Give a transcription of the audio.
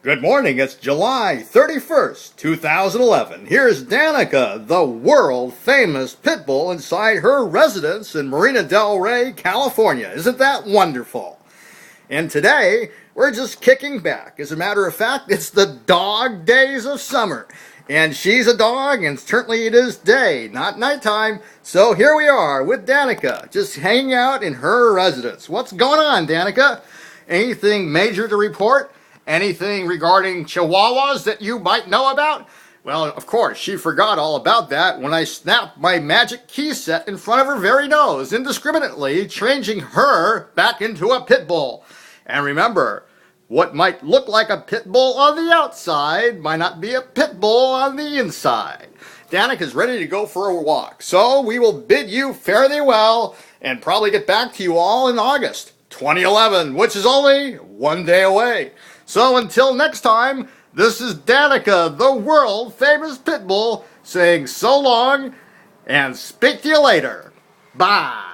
Good morning, it's July 31st, 2011. Here's Danica, the world-famous pit bull inside her residence in Marina del Rey, California. Isn't that wonderful? And today, we're just kicking back. As a matter of fact, it's the dog days of summer. And she's a dog, and certainly it is day, not nighttime. So here we are with Danica, just hanging out in her residence. What's going on, Danica? Anything major to report? Anything regarding chihuahuas that you might know about? Well, of course, she forgot all about that when I snapped my magic key set in front of her very nose, indiscriminately changing her back into a pit bull. And remember, what might look like a pit bull on the outside might not be a pit bull on the inside. Danica's ready to go for a walk, so we will bid you fare thee well and probably get back to you all in August 2011, which is only one day away. So until next time, this is Danica, the world-famous pit bull, saying so long and speak to you later. Bye.